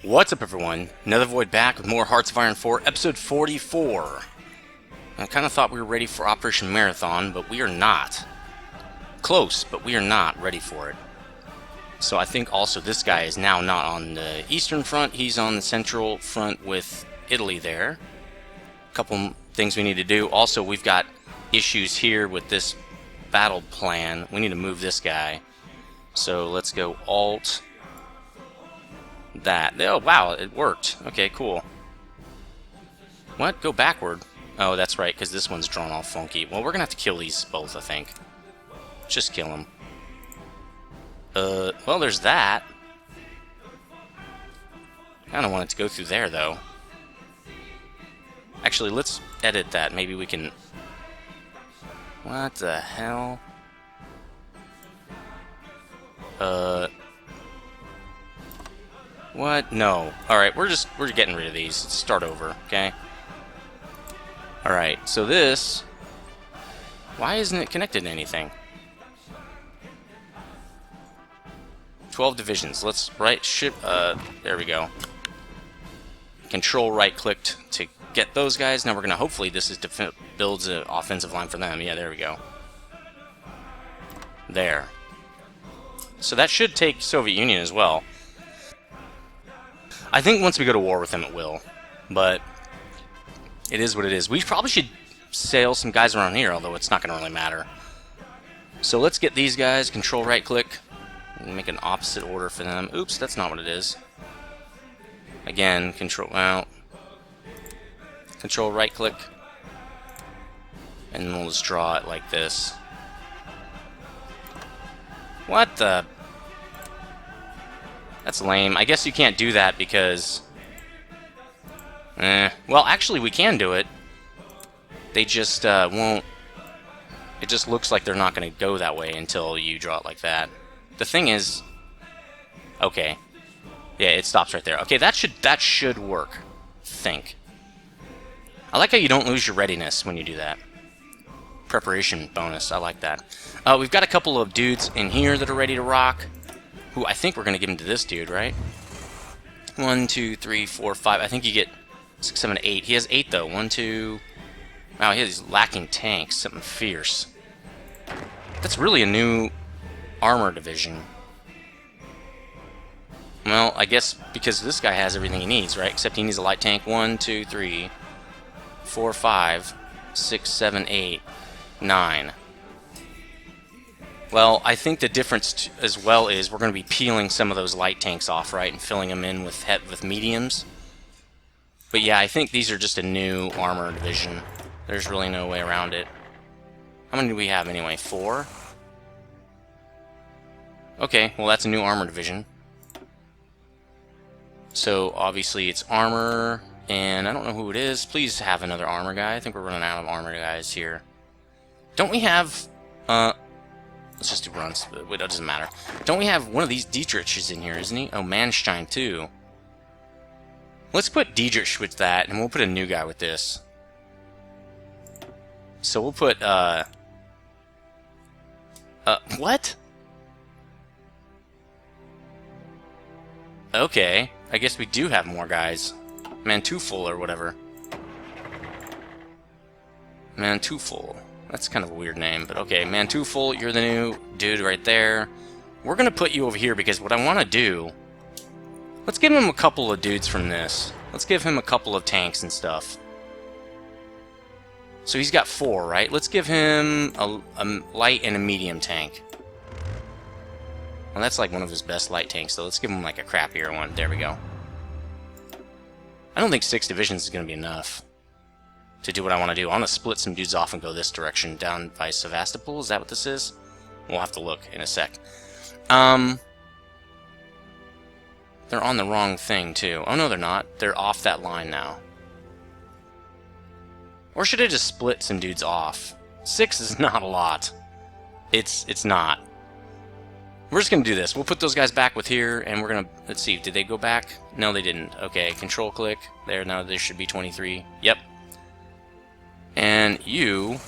What's up, everyone? Nethervvoid back with more Hearts of Iron 4, episode 44. I kind of thought we were ready for Operation Marathon, but we are not. Close, but we are not ready for it. So I think also this guy is now not on the Eastern Front, he's on the Central Front with Italy there. A couple things we need to do. Also, we've got issues here with this battle plan. We need to move this guy. So let's go Alt... that. Oh, wow, it worked. Okay, cool. What? Go backward? Oh, that's right, because this one's drawn all funky. Well, we're going to have to kill these both, I think. Just kill them. Well, there's that. I kind of want it to go through there, though. Actually, let's edit that. Maybe we can... What the hell? What? No. Alright, we're getting rid of these. Let's start over, okay? Alright, so this... Why isn't it connected to anything? 12 divisions. Let's there we go. Control right-clicked to get those guys. Now we're gonna, hopefully this is builds an offensive line for them. Yeah, there we go. There. So that should take Soviet Union as well. I think once we go to war with them, it will. But it is what it is. We probably should sail some guys around here, although it's not going to really matter. So let's get these guys. Control right-click. And make an opposite order for them. Oops, that's not what it is. Again, control... Well... Control right-click. And we'll just draw it like this. What the... That's lame. I guess you can't do that because... Well, actually, we can do it. They just won't... It just looks like they're not going to go that way until you draw it like that. The thing is... Okay. Yeah, it stops right there. Okay, that should work. Think. I like how you don't lose your readiness when you do that. Preparation bonus. I like that. We've got a couple of dudes in here that are ready to rock. Who I think we're going to give him to this dude, right? 1, 2, 3, 4, 5. I think you get 6, 7, 8. He has 8, though. 1, 2... Wow, he has lacking tanks. Something fierce. That's really a new armor division. Well, I guess because this guy has everything he needs, right? Except he needs a light tank. 1, 2, 3, 4, 5, 6, 7, 8, 9. Well, I think the difference as well is we're going to be peeling some of those light tanks off, right, and filling them in with mediums. But yeah, I think these are just a new armor division. There's really no way around it. How many do we have anyway? 4? Okay, well that's a new armor division. So obviously it's armor, and I don't know who it is. Please have another armor guy. I think we're running out of armor guys here. Don't we have... Let's just do runs. It doesn't matter. Don't we have one of these Dietrichs in here, isn't he? Oh, Manstein, too. Let's put Dietrich with that, and we'll put a new guy with this. So we'll put, what? Okay. I guess we do have more guys. Mantufel or whatever. Mantufel. That's kind of a weird name, but okay. Mantufel, you're the new dude right there. We're going to put you over here because what I want to do... Let's give him a couple of dudes from this. Let's give him a couple of tanks and stuff. So he's got 4, right? Let's give him a light and a medium tank. Well, that's like one of his best light tanks, so let's give him like a crappier one. There we go. I don't think 6 divisions is going to be enough to do what I want to do. I want to split some dudes off and go this direction, down by Sevastopol. Is that what this is? We'll have to look in a sec. They're on the wrong thing, too. Oh, no, they're not. They're off that line now. Or should I just split some dudes off? 6 is not a lot. It's not. We're just going to do this. We'll put those guys back with here, and we're going to... Let's see, did they go back? No, they didn't. Okay, control click. There, now there should be 23. Yep. And you...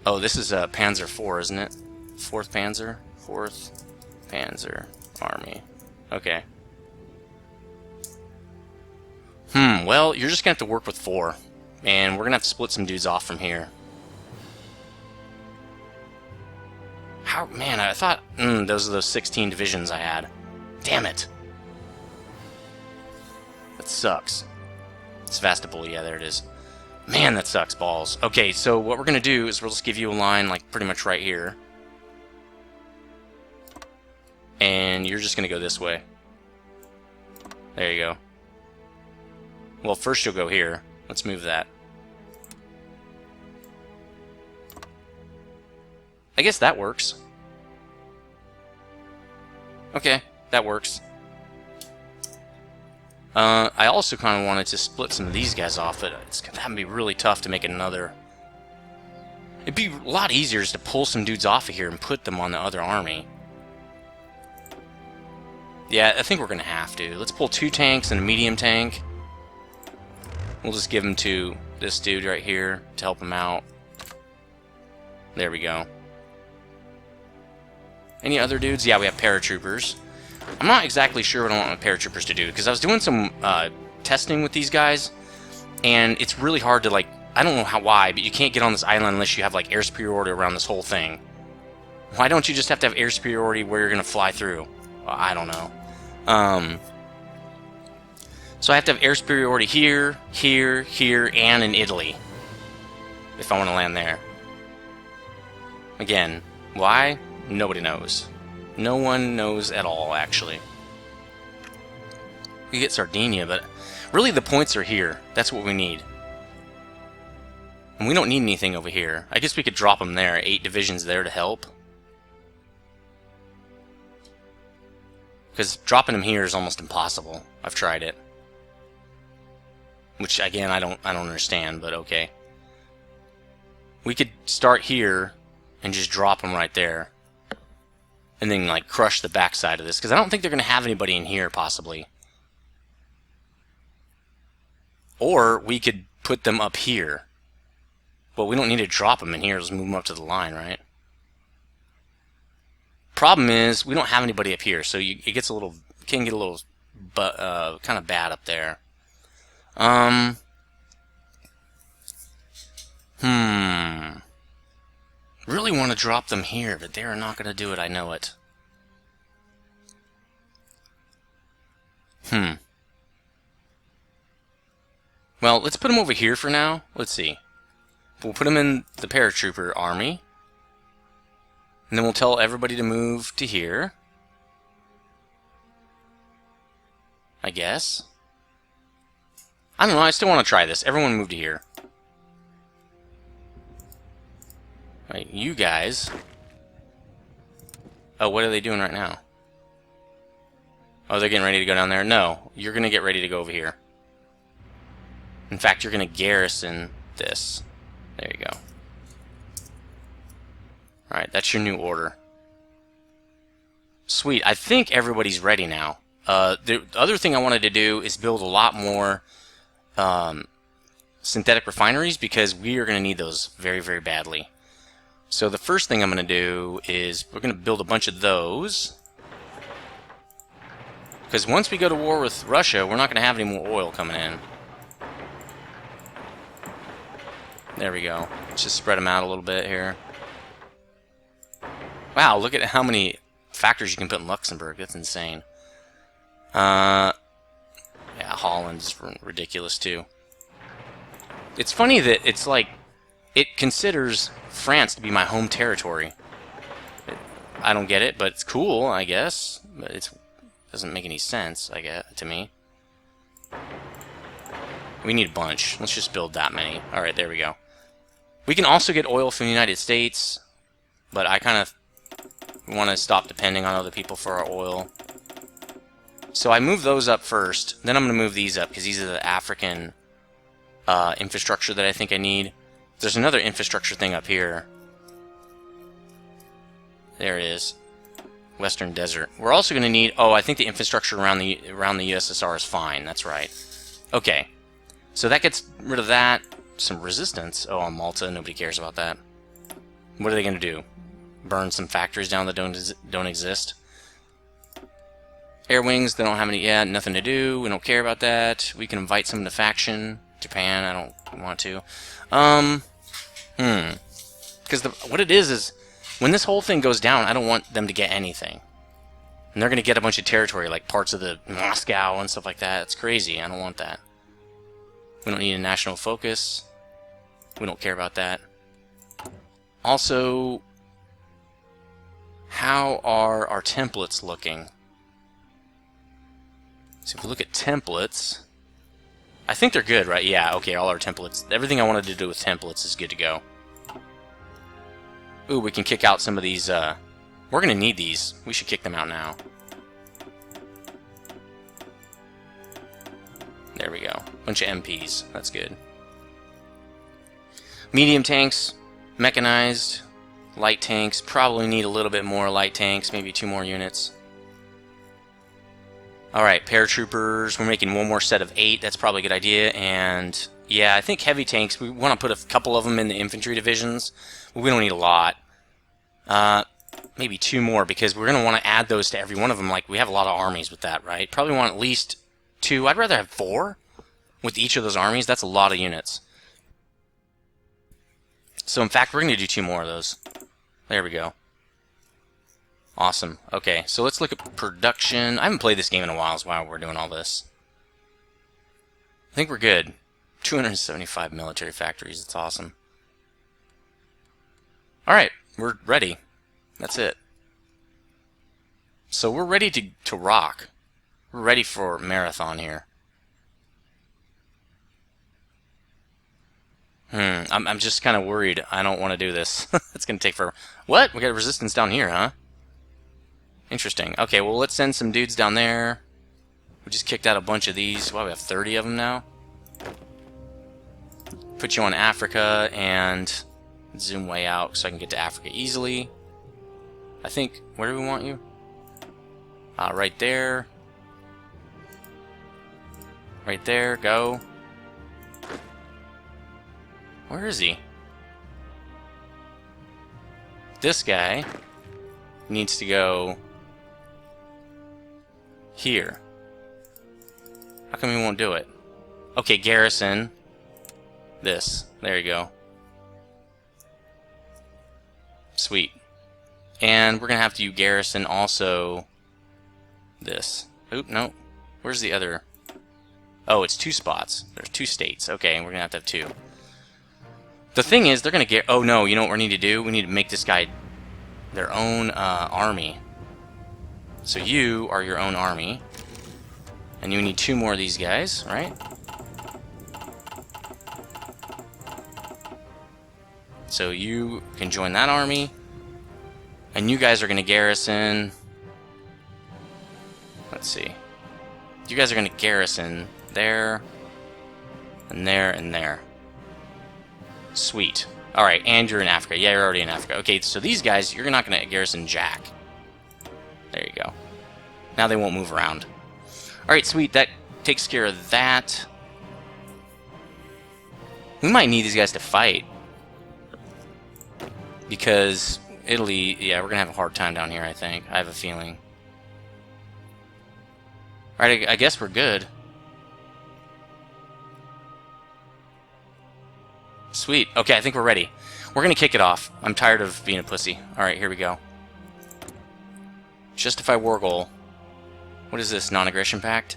Oh, this is Panzer IV, isn't it? 4th Panzer? 4th Panzer Army. Okay. Well, you're just gonna have to work with 4. And we're gonna have to split some dudes off from here. How, man, I thought, those are those 16 divisions I had. Damn it. That sucks. Sevastopol, yeah, there it is. Man, that sucks balls. Okay, so what we're gonna do is we'll just give you a line, like, pretty much right here. And you're just gonna go this way. There you go. Well, first you'll go here. Let's move that. I guess that works. Okay, that works. I also kind of wanted to split some of these guys off, but that'd be really tough to make another. It'd be a lot easier just to pull some dudes off of here and put them on the other army. Yeah, I think we're gonna have to. Let's pull 2 tanks and a medium tank. We'll just give them to this dude right here to help him out. There we go. Any other dudes? Yeah, we have paratroopers. I'm not exactly sure what I want my paratroopers to do, because I was doing some testing with these guys, and it's really hard to, like, I don't know why, but you can't get on this island unless you have, like, air superiority around this whole thing. Why don't you just have to have air superiority where you're going to fly through? Well, I don't know. So I have to have air superiority here, here, here, and in Italy, if I want to land there. Again, why? Nobody knows. No one knows at all, actually. We get Sardinia, but really the points are here. That's what we need. And we don't need anything over here. I guess we could drop them there. 8 divisions there to help. Because dropping them here is almost impossible. I've tried it. Which, again, I don't understand, but okay. We could start here and just drop them right there. And then, like, crush the backside of this. Because I don't think they're going to have anybody in here, possibly. Or we could put them up here. But we don't need to drop them in here. Just move them up to the line, right? Problem is, we don't have anybody up here. So it gets a little... can get a little... kind of bad up there. Really want to drop them here, but they are not going to do it, I know it. Well, let's put them over here for now. Let's see. We'll put them in the Paratrooper army. And then we'll tell everybody to move to here. I guess. I don't know, I still want to try this. Everyone move to here. Right, you guys. Oh, what are they doing right now? Oh, they're getting ready to go down there? No, you're going to get ready to go over here. In fact, you're going to garrison this. There you go. Alright, that's your new order. Sweet, I think everybody's ready now. The other thing I wanted to do is build a lot more synthetic refineries, because we are going to need those very, very badly. So the first thing I'm going to do is we're going to build a bunch of those. Because once we go to war with Russia, we're not going to have any more oil coming in. There we go. Let's just spread them out a little bit here. Wow, look at how many factories you can put in Luxembourg. That's insane. Yeah, Holland's ridiculous too. It's funny that it's like, it considers France to be my home territory. I don't get it, but it's cool, I guess. But it doesn't make any sense, I guess, to me. We need a bunch. Let's just build that many. Alright, there we go. We can also get oil from the United States, but I kind of want to stop depending on other people for our oil. So I move those up first, then I'm going to move these up, because these are the African infrastructure that I think I need. There's another infrastructure thing up here. There it is. Western Desert. We're also going to need... oh, I think the infrastructure around the USSR is fine. That's right. Okay. So that gets rid of that. Some resistance. Oh, on Malta. Nobody cares about that. What are they going to do? Burn some factories down that don't exist? Air wings, they don't have any, yeah, nothing to do. We don't care about that. We can invite some to faction. Japan, I don't want to. Because what it is when this whole thing goes down, I don't want them to get anything. And they're going to get a bunch of territory, like parts of the Moscow and stuff like that. It's crazy. I don't want that. We don't need a national focus. We don't care about that. Also, how are our templates looking? So if we look at templates, I think they're good, right? Yeah, okay, all our templates. Everything I wanted to do with templates is good to go. Ooh, we can kick out some of these, we're gonna need these. We should kick them out now. There we go. Bunch of MPs. That's good. Medium tanks, mechanized, light tanks. Probably need a little bit more light tanks, maybe 2 more units. Alright, paratroopers. We're making 1 more set of 8. That's probably a good idea. And yeah, I think heavy tanks, we want to put a couple of them in the infantry divisions. But we don't need a lot. Maybe 2 more, because we're going to want to add those to every one of them. Like, we have a lot of armies with that, right? Probably want at least 2. I'd rather have 4 with each of those armies. That's a lot of units. So, in fact, we're going to do 2 more of those. There we go. Awesome. Okay, so let's look at production. I haven't played this game in a while, is why we're doing all this. I think we're good. 275 military factories. That's awesome. Alright, we're ready. That's it. So we're ready to rock. We're ready for marathon here. I'm just kind of worried. I don't want to do this. It's going to take forever. What? We got resistance down here, huh? Interesting. Okay, well, let's send some dudes down there. We just kicked out a bunch of these. Well, we have 30 of them now. Put you on Africa and zoom way out so I can get to Africa easily. I think, where do we want you? Right there. Right there, go. Where is he? This guy needs to go here. How come he won't do it? Okay, garrison. This. There you go. Sweet. And we're going to have to garrison also this. Oop, no. Where's the other? Oh, it's 2 spots. There's 2 states. Okay, and we're going to have 2. The thing is, they're going to get... Oh, no, you know what we need to do? We need to make this guy their own army. So you are your own army. And you need 2 more of these guys, right? So you can join that army. And you guys are going to garrison... Let's see. You guys are going to garrison there, and there, and there. Sweet. Alright, and you're in Africa. Yeah, you're already in Africa. Okay, so these guys, you're not going to garrison Jack. There you go. Now they won't move around. Alright, sweet. That takes care of that. We might need these guys to fight. Because Italy, yeah, we're going to have a hard time down here, I think. I have a feeling. Alright, I guess we're good. Sweet. Okay, I think we're ready. We're going to kick it off. I'm tired of being a pussy. Alright, here we go. Justify war goal. What is this, non-aggression pact?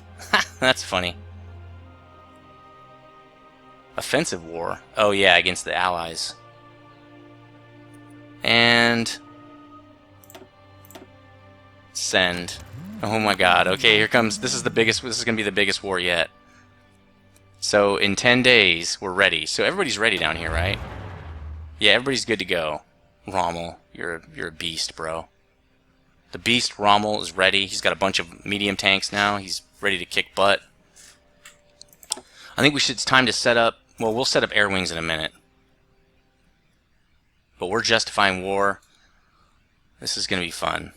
That's funny. Offensive war. Oh yeah, against the Allies. And... send. Oh my god. Okay, here comes... This is the biggest... This is going to be the biggest war yet. So, in 10 days, we're ready. So everybody's ready down here, right? Yeah, everybody's good to go. Rommel, you're a beast, bro. The beast, Rommel, is ready. He's got a bunch of medium tanks now. He's ready to kick butt. I think it's time to set up... Well, we'll set up air wings in a minute. But we're justifying war. This is going to be fun.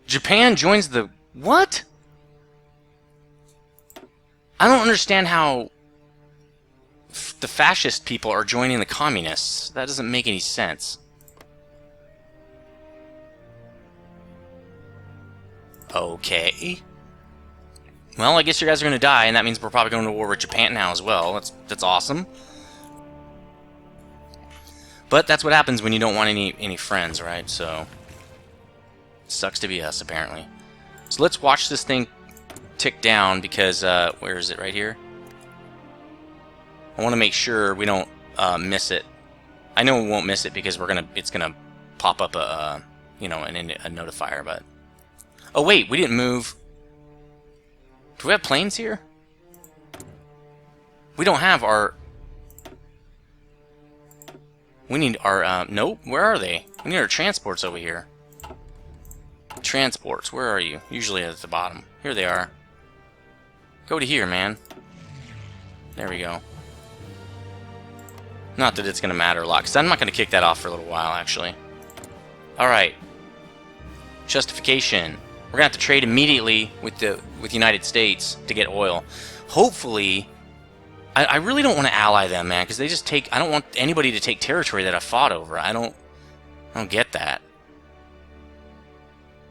Japan joins the... What? I don't understand how the fascist people are joining the communists. That doesn't make any sense. Okay. Well, I guess you guys are going to die, and that means we're probably going to war with Japan now as well. That's awesome. But that's what happens when you don't want any friends, right? So, sucks to be us, apparently. So let's watch this thing tick down, because, where is it? Right here? I want to make sure we don't miss it. I know we won't miss it, because it's gonna pop up a, you know, a notifier, but... Oh, wait, we didn't move... Do we have planes here? We don't have our... We need our, nope, where are they? We need our transports over here. Transports, where are you? Usually at the bottom. Here they are. Go to here, man. There we go. Not that it's going to matter a lot, because I'm not going to kick that off for a little while, actually. Alright. Justification. We're going to have to trade immediately with the United States to get oil. Hopefully... I really don't want to ally them, man, because they just take... I don't want anybody to take territory that I fought over. I don't get that.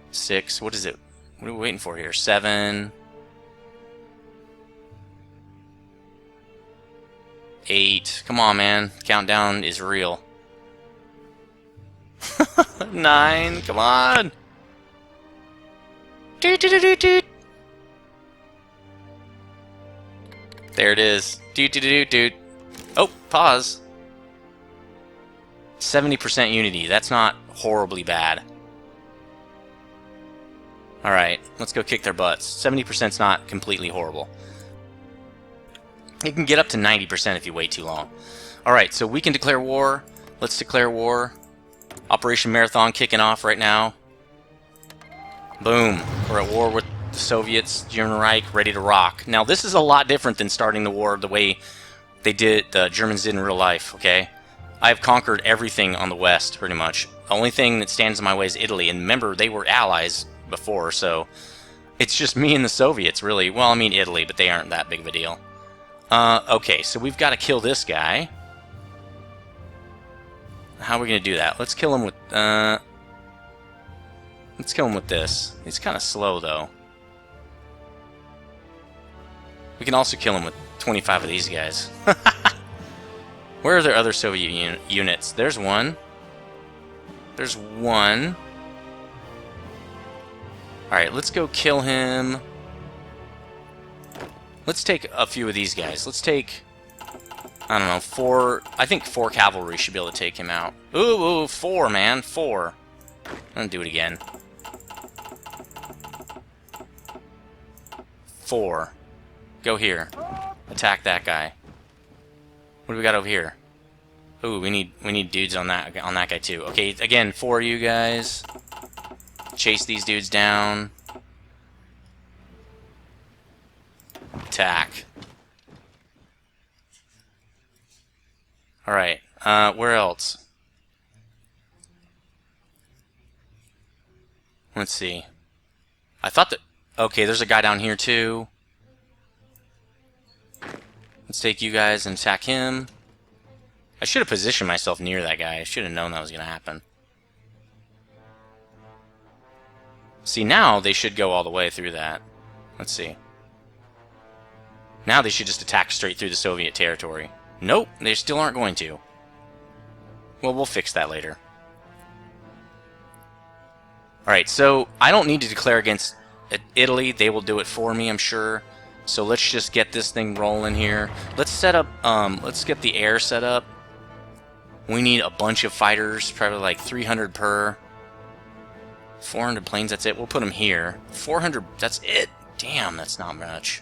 6. What is it? What are we waiting for here? 7. 8. Come on, man. Countdown is real. 9. Come on. Doot, doot, doot, doot. There it is. Doot, doot, doot, doot. Oh, pause. 70% unity. That's not horribly bad. Alright, let's go kick their butts. 70%'s not completely horrible. It can get up to 90% if you wait too long. Alright, so we can declare war. Let's declare war. Operation Marathon kicking off right now. Boom. We're at war with the Soviets, German Reich, ready to rock. Now, this is a lot different than starting the war the way the Germans did in real life, okay? I have conquered everything on the West, pretty much. The only thing that stands in my way is Italy, and remember, they were allies before, so it's just me and the Soviets, really. Well, I mean Italy, but they aren't that big of a deal. Okay, so we've got to kill this guy. How are we going to do that? Let's kill him with, let's kill him with this. He's kind of slow, though. We can also kill him with 25 of these guys. Where are there other Soviet units? There's one. There's one. Alright, let's go kill him. Let's take a few of these guys. Let's take, I don't know, 4... I think 4 cavalry should be able to take him out. Ooh, 4, man. 4. I'm gonna do it again. 4. Go here. Attack that guy. What do we got over here? Ooh, we need dudes on that guy too. Okay, again, 4 of you guys. Chase these dudes down. Attack. Alright, where else? Let's see. I thought that... Okay, there's a guy down here too. Let's take you guys and attack him. I should have positioned myself near that guy. I should have known that was going to happen. See, now they should go all the way through that. Let's see. Now they should just attack straight through the Soviet territory. Nope, they still aren't going to. Well, we'll fix that later. Alright, so I don't need to declare against Italy. They will do it for me, I'm sure. So let's just get this thing rolling here. Let's set up, let's get the air set up. We need a bunch of fighters, probably like 300 per. 400 planes, that's it. We'll put them here. 400, that's it. Damn, that's not much.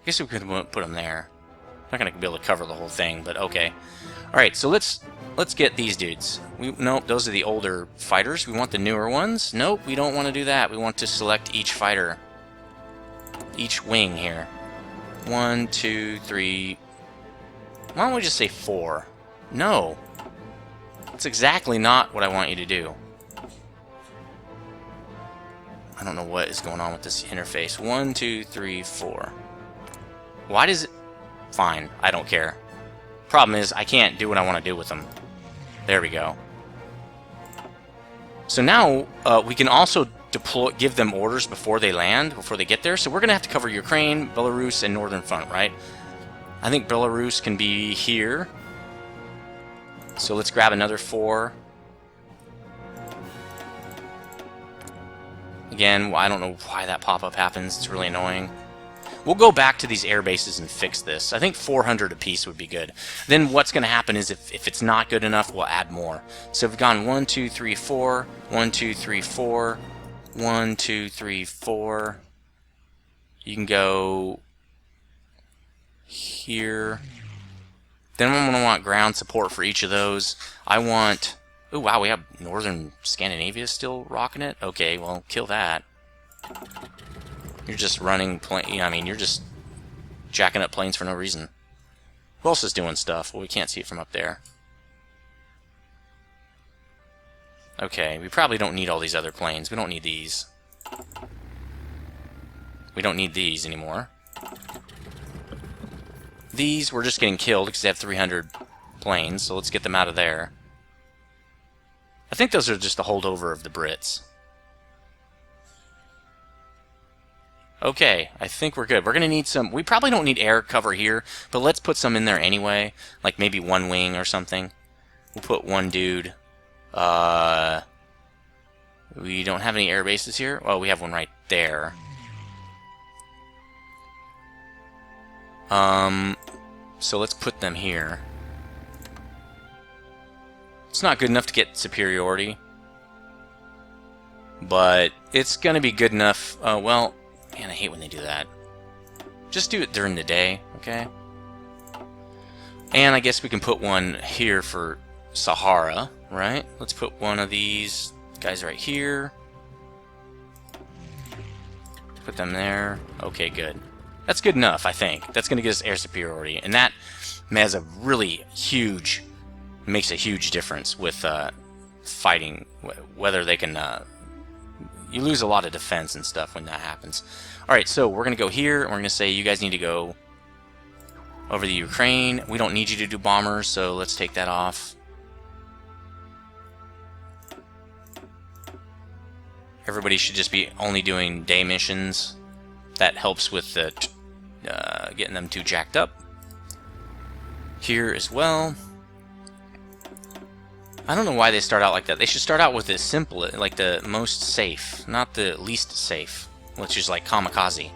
I guess we could put them there. Not gonna be able to cover the whole thing, but okay. Alright, so let's get these dudes. Nope, those are the older fighters. We want the newer ones. Nope, we don't want to do that. We want to select each fighter. Each wing here. 1, 2, 3. Why don't we just say 4? No. That's exactly not what I want you to do. I don't know what is going on with this interface. 1, 2, 3, 4. Why does it... Fine, I don't care. Problem is, I can't do what I want to do with them. There we go. So now we can also give them orders before they land, before they get there. So we're going to have to cover Ukraine, Belarus, and Northern Front, right? I think Belarus can be here. So let's grab another 4. Again, I don't know why that pop-up happens. It's really annoying. We'll go back to these air bases and fix this. I think 400 apiece would be good. Then what's going to happen is if it's not good enough, we'll add more. So we've gone 1, 2, 3, 4, 1, 2, 3, 4, 1, 2, 3, 4. You can go here. Then I'm going to want ground support for each of those. I want... Oh, wow, we have Northern Scandinavia still rocking it? Okay, well, kill that. You're just running... I mean, you're just jacking up planes for no reason. Who else is doing stuff? Well, we can't see it from up there. Okay, we probably don't need all these other planes. We don't need these. We don't need these anymore. These, we're just getting killed because they have 300 planes, so let's get them out of there. I think those are just the holdover of the Brits. Okay, I think we're good. We're going to need some... We probably don't need air cover here, but let's put some in there anyway. Like maybe 1 wing or something. We'll put 1 dude. We don't have any air bases here. Oh, we have one right there. So let's put them here. It's not good enough to get superiority, but it's going to be good enough. Well, man, I hate when they do that. Just do it during the day, okay? And I guess we can put one here for Sahara, right? Let's put one of these guys right here. Put them there. Okay, good. That's good enough, I think. That's going to get us air superiority, and that has a really huge... makes a huge difference with fighting, whether they can... you lose a lot of defense and stuff when that happens. Alright, so we're going to go here, and we're going to say you guys need to go over the Ukraine. We don't need you to do bombers, so let's take that off. Everybody should just be only doing day missions. That helps with the, getting them too jacked up. Here as well. I don't know why they start out like that. They should start out with the simple, like the most safe, not the least safe, which is like kamikaze.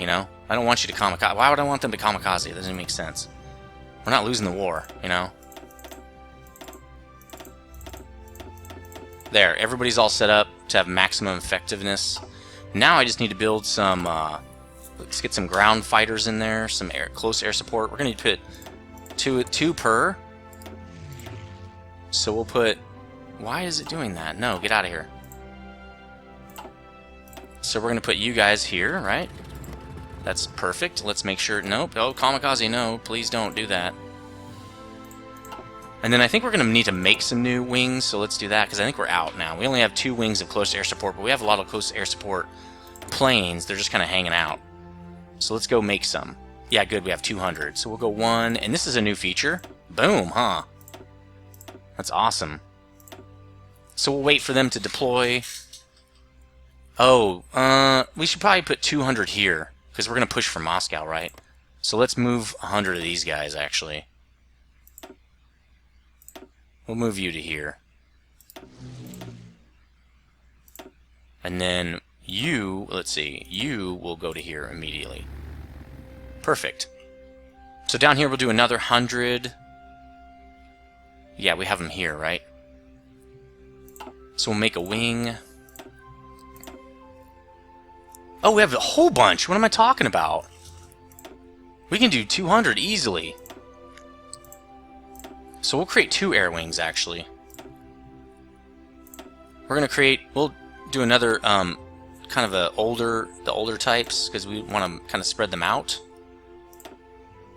You know? I don't want you to kamikaze. Why would I want them to kamikaze? It doesn't make sense. We're not losing the war, you know? There, everybody's all set up to have maximum effectiveness. Now I just need to build some, let's get some ground fighters in there, some close air support. We're going to need to put two per. So we'll put... Why is it doing that? No, get out of here. So we're going to put you guys here, right? That's perfect. Let's make sure... Nope. Oh, kamikaze, no. Please don't do that. And then I think we're going to need to make some new wings, so let's do that, because I think we're out now. We only have 2 wings of close air support, but we have a lot of close air support planes. They're just kind of hanging out. So let's go make some. Yeah, good. We have 200. So we'll go 1, and this is a new feature. Boom, huh? That's awesome. So we'll wait for them to deploy. Oh, we should probably put 200 here, because we're going to push for Moscow, right? So let's move 100 of these guys, actually. We'll move you to here. And then you, let's see, you will go to here immediately. Perfect. So down here we'll do another 100. Yeah, we have them here, right? So we'll make a wing. Oh, we have a whole bunch. What am I talking about? We can do 200 easily. So we'll create 2 air wings, actually. We're going to create... We'll do another kind of the older types, because we want to kind of spread them out.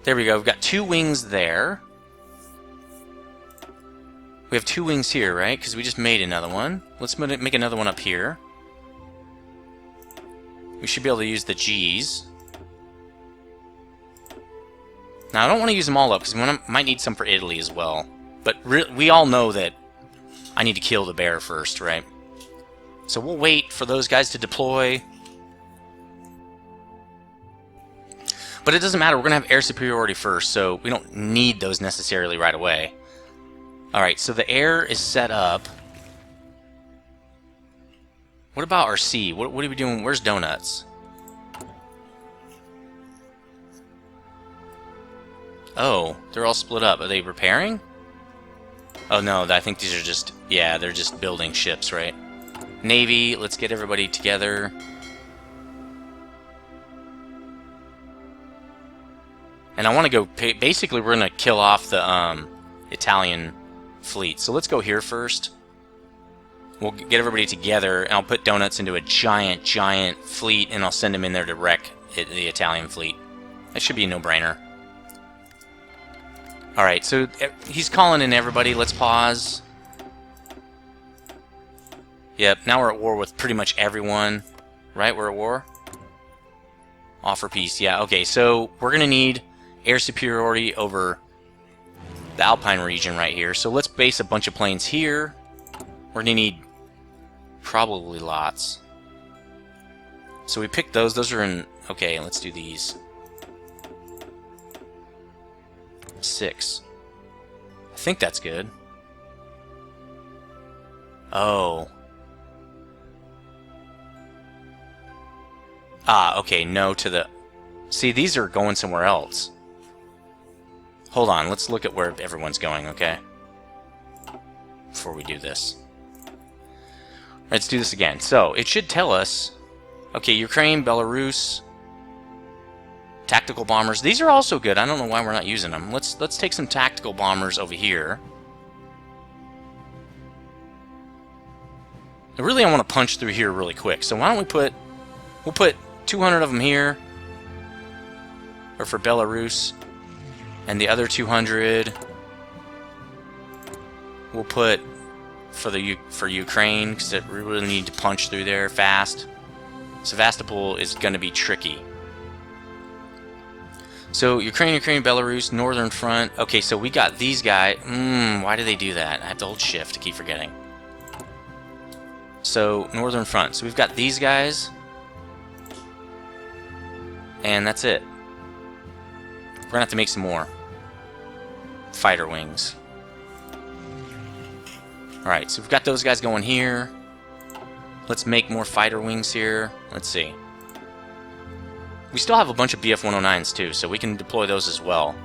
There we go. We've got 2 wings there. We have 2 wings here, right? Because we just made another one. Let's make another one up here. We should be able to use the G's. Now, I don't want to use them all up, because we might need some for Italy as well. But we all know that I need to kill the bear first, right? So we'll wait for those guys to deploy. But it doesn't matter. We're going to have air superiority first, so we don't need those necessarily right away. Alright, so the air is set up. What about our sea? What are we doing? Where's Donuts? Oh, they're all split up. Are they repairing? Oh no, I think these are just... Yeah, they're just building ships, right? Navy, let's get everybody together. And I want to go... Basically, we're going to kill off the Italian fleet. So let's go here first. We'll get everybody together, and I'll put Donuts into a giant, giant fleet, and I'll send him in there to wreck the Italian fleet. That should be a no-brainer. Alright, so he's calling in everybody. Let's pause. Yep, now we're at war with pretty much everyone. Right, we're at war? Offer peace, yeah. Okay, so we're going to need air superiority over the Alpine region right here. So let's base a bunch of planes here. We're going to need probably lots. So we picked those. Those are in... Okay, let's do these. 6. I think that's good. Oh. Ah, okay, no to the... See, these are going somewhere else. Hold on, let's look at where everyone's going, okay? Before we do this. Let's do this again. So, it should tell us... Okay, Ukraine, Belarus... Tactical bombers. These are also good. I don't know why we're not using them. Let's take some tactical bombers over here. Really, I want to punch through here really quick. So why don't we put... We'll put 200 of them here. Or for Belarus. And the other 200... We'll put for Ukraine, because we really need to punch through there fast. Sevastopol is going to be tricky. So, Ukraine, Belarus, Northern Front. Okay, so we got these guys. Why do they do that? I have to hold shift to keep forgetting. So, Northern Front. So, we've got these guys. And that's it. We're going to have to make some more fighter wings. Alright, so we've got those guys going here. Let's make more fighter wings here. Let's see. We still have a bunch of BF-109s too, so we can deploy those as well.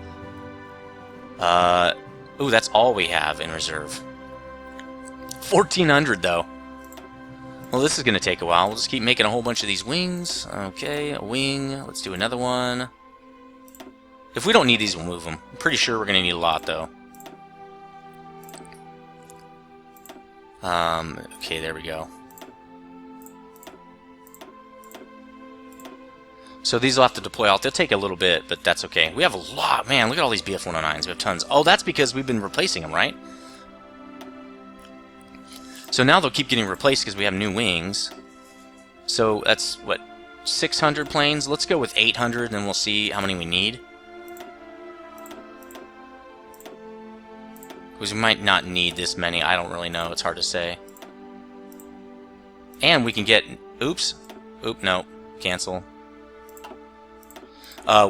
Ooh, that's all we have in reserve. 1,400 though. Well, this is going to take a while. We'll just keep making a whole bunch of these wings. Okay, a wing. Let's do another one. If we don't need these, we'll move them. I'm pretty sure we're going to need a lot though. Okay, there we go. So these will have to deploy out. They'll take a little bit, but that's okay. We have a lot. Man, look at all these BF-109s. We have tons. Oh, that's because we've been replacing them, right? So now they'll keep getting replaced because we have new wings. So that's, what, 600 planes? Let's go with 800, and we'll see how many we need. Because we might not need this many. I don't really know. It's hard to say. And we can get... Oops. Oop, no. Cancel.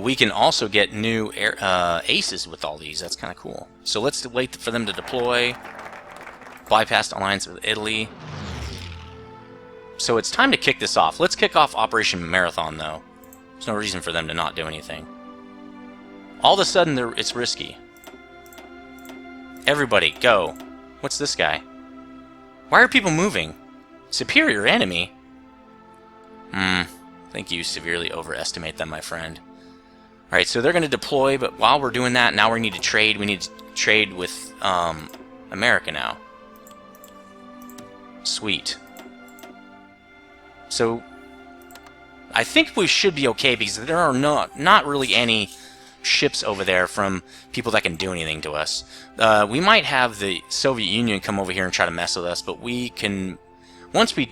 We can also get new aces with all these. That's kind of cool. So let's wait for them to deploy. Bypassed alliance with Italy. So it's time to kick this off. Let's kick off Operation Marathon, though. There's no reason for them to not do anything. All of a sudden, it's risky. Everybody, go. What's this guy? Why are people moving? Superior enemy? I think you severely overestimate them, my friend. Alright, so they're going to deploy, but while we're doing that, now we need to trade. We need to trade with America now. Sweet. So, I think we should be okay, because there are not really any ships over there from people that can do anything to us. We might have the Soviet Union come over here and try to mess with us, but we can... Once we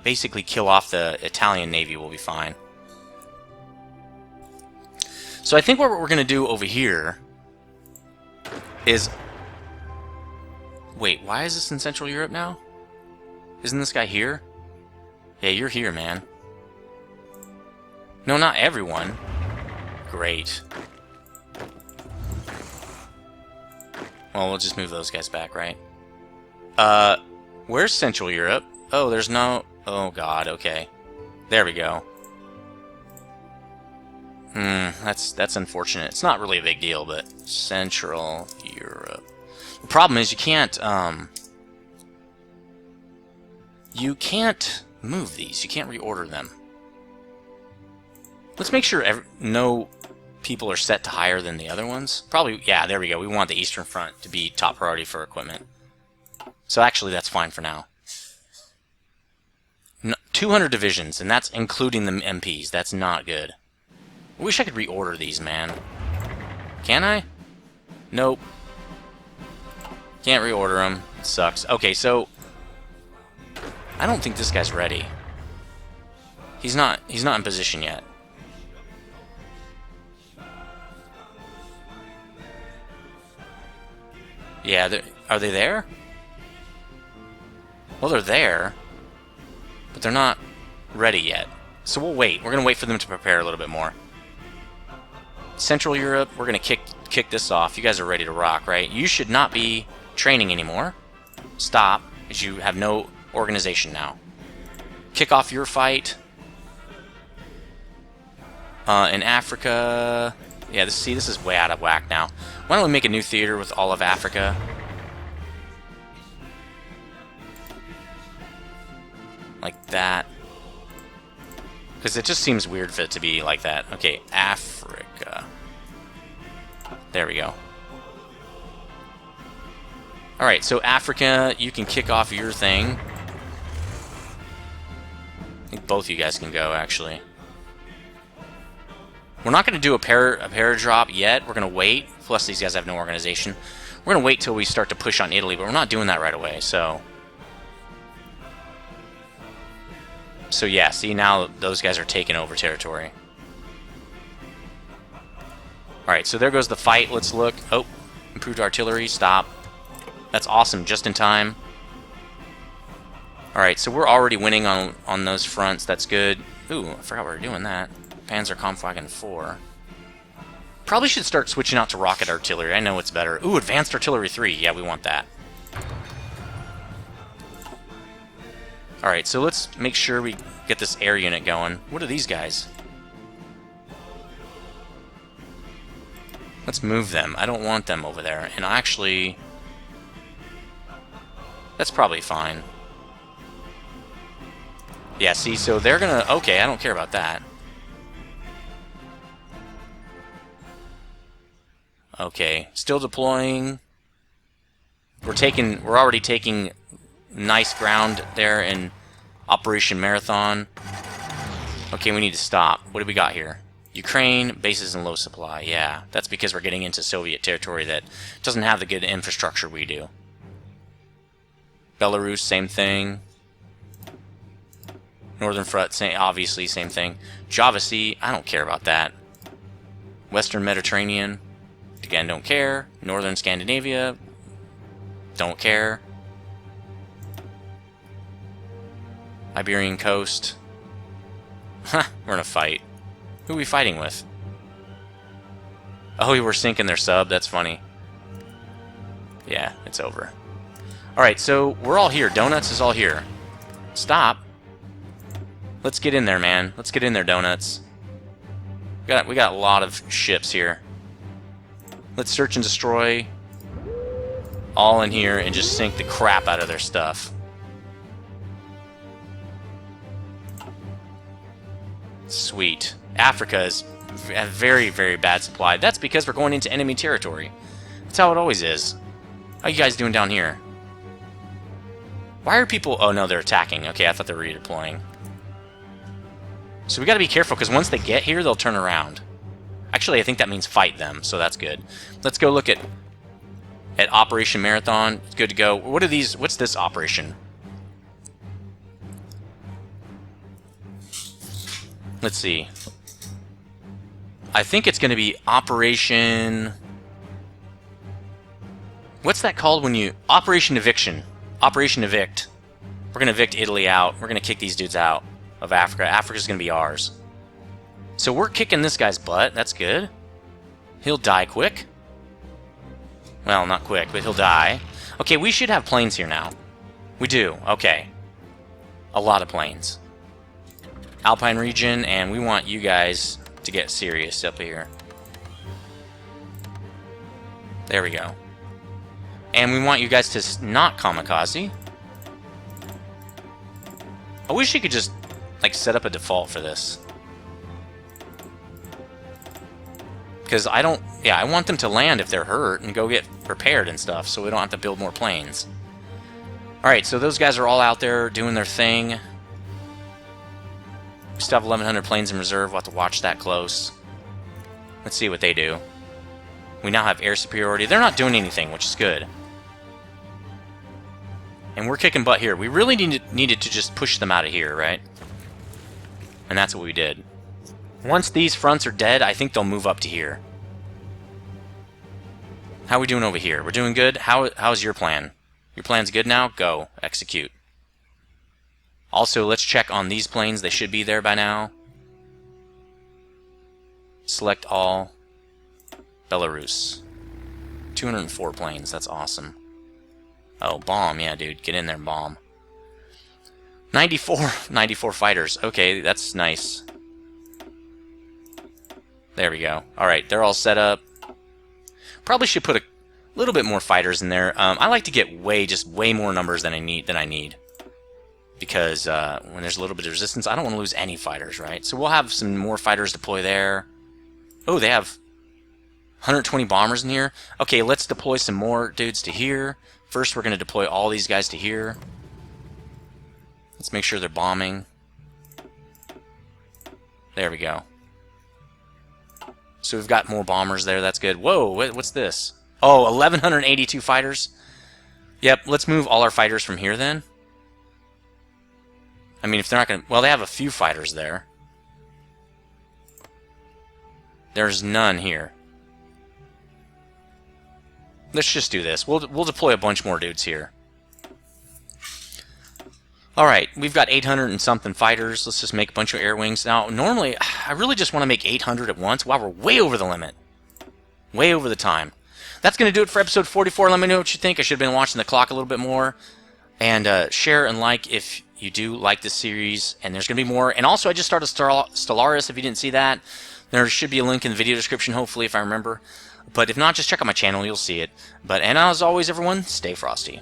basically kill off the Italian Navy, we'll be fine. So I think what we're going to do over here is Wait, why is this in Central Europe now? Isn't this guy here? Yeah, you're here, man. No, not everyone. Great. Well, we'll just move those guys back, right? Where's Central Europe? Oh, there's no... Oh, God, okay. There we go. That's unfortunate. It's not really a big deal, but Central Europe. The problem is you can't move these. You can't reorder them. Let's make sure no people are set to higher than the other ones. Probably, yeah, there we go. We want the Eastern Front to be top priority for equipment. So actually, that's fine for now. 200 divisions, and that's including the MPs. That's not good. I wish I could reorder these, man. Can I? Nope. Can't reorder them. It sucks. Okay, so I don't think this guy's ready. He's not in position yet. Yeah, are they there? Well, they're there, but they're not ready yet. So we'll wait. We're gonna wait for them to prepare a little bit more. Central Europe, we're gonna kick this off. You guys are ready to rock, right? You should not be training anymore. Stop, as you have no organization now. Kick off your fight. In Africa, yeah. This is way out of whack now. Why don't we make a new theater with all of Africa? Like that. Because it just seems weird for it to be like that. Okay, Africa. There we go. Alright, so Africa, you can kick off your thing. I think both of you guys can go, actually. We're not going to do a paradrop yet. We're going to wait. Plus, these guys have no organization. We're going to wait till we start to push on Italy, but we're not doing that right away, so... So yeah, see, now those guys are taking over territory. Alright, so there goes the fight. Let's look. Oh, improved artillery. Stop. That's awesome, just in time. Alright, so we're already winning on those fronts. That's good. Ooh, I forgot we were doing that. Panzerkampfwagen 4. Probably should start switching out to rocket artillery. I know it's better. Ooh, advanced artillery 3. Yeah, we want that. Alright, so let's make sure we get this air unit going. What are these guys? Let's move them. I don't want them over there. And actually... That's probably fine. Yeah, see, so they're gonna... Okay, I don't care about that. Okay, still deploying. We're already taking nice ground there in Operation Marathon. Okay, we need to stop. What do we got here? Ukraine, bases in low supply. Yeah, that's because we're getting into Soviet territory that doesn't have the good infrastructure we do. Belarus, same thing. Northern Front, obviously same thing. Java Sea, I don't care about that. Western Mediterranean, again, don't care. Northern Scandinavia, don't care. Iberian coast. Huh, we're in a fight. Who are we fighting with? Oh, we were sinking their sub, that's funny. Yeah, it's over. Alright, so we're all here. Donuts is all here. Stop. Let's get in there, man. Let's get in there, Donuts. We got a lot of ships here. Let's search and destroy all in here and just sink the crap out of their stuff. Sweet. Africa is a very, very bad supply. That's because we're going into enemy territory. That's how it always is. How you guys doing down here? Why are people... Oh, no, they're attacking. Okay, I thought they were redeploying. So we gotta be careful, because once they get here, they'll turn around. Actually, I think that means fight them, so that's good. Let's go look at Operation Marathon. It's good to go. What are these... What's this operation? Let's see. I think it's going to be Operation What's that called when you... Operation Eviction. Operation Evict. We're going to evict Italy out. We're going to kick these dudes out of Africa. Africa's going to be ours. So we're kicking this guy's butt. That's good. He'll die quick. Well, not quick, but he'll die. Okay, we should have planes here now. We do. Okay. A lot of planes. Alpine region, and we want you guys to get serious up here. There we go. And we want you guys to not kamikaze. I wish you could just, like, set up a default for this. Because I don't... Yeah, I want them to land if they're hurt and go get repaired and stuff, so we don't have to build more planes. Alright, so those guys are all out there doing their thing. We still have 1,100 planes in reserve. We'll have to watch that close. Let's see what they do. We now have air superiority. They're not doing anything, which is good. And we're kicking butt here. We really needed to just push them out of here, right? And that's what we did. Once these fronts are dead, I think they'll move up to here. How are we doing over here? We're doing good? How's your plan? Your plan's good now? Go. Execute. Also, let's check on these planes. They should be there by now. Select all. Belarus. 204 planes. That's awesome. Oh, bomb. Yeah, dude. Get in there, bomb. 94 fighters. Okay, that's nice. There we go. Alright, they're all set up. Probably should put a little bit more fighters in there. I like to get way more numbers than I need. Because when there's a little bit of resistance, I don't want to lose any fighters, right? So we'll have some more fighters deploy there. Oh, they have 120 bombers in here. Okay, let's deploy some more dudes to here. First, we're going to deploy all these guys to here. Let's make sure they're bombing. There we go. So we've got more bombers there. That's good. Whoa, what's this? Oh, 1,182 fighters. Yep, let's move all our fighters from here then. I mean, if they're not going to... Well, they have a few fighters there. There's none here. Let's just do this. We'll deploy a bunch more dudes here. Alright, we've got 800 and something fighters. Let's just make a bunch of air wings. Now, normally, I really just want to make 800 at once. Wow, we're way over the limit. Way over the time. That's going to do it for episode 44. Let me know what you think. I should have been watching the clock a little bit more. And share and like if you do like this series. And there's going to be more. And also, I just started Stellaris, if you didn't see that. There should be a link in the video description, hopefully, if I remember. But if not, just check out my channel. You'll see it. And as always, everyone, stay frosty.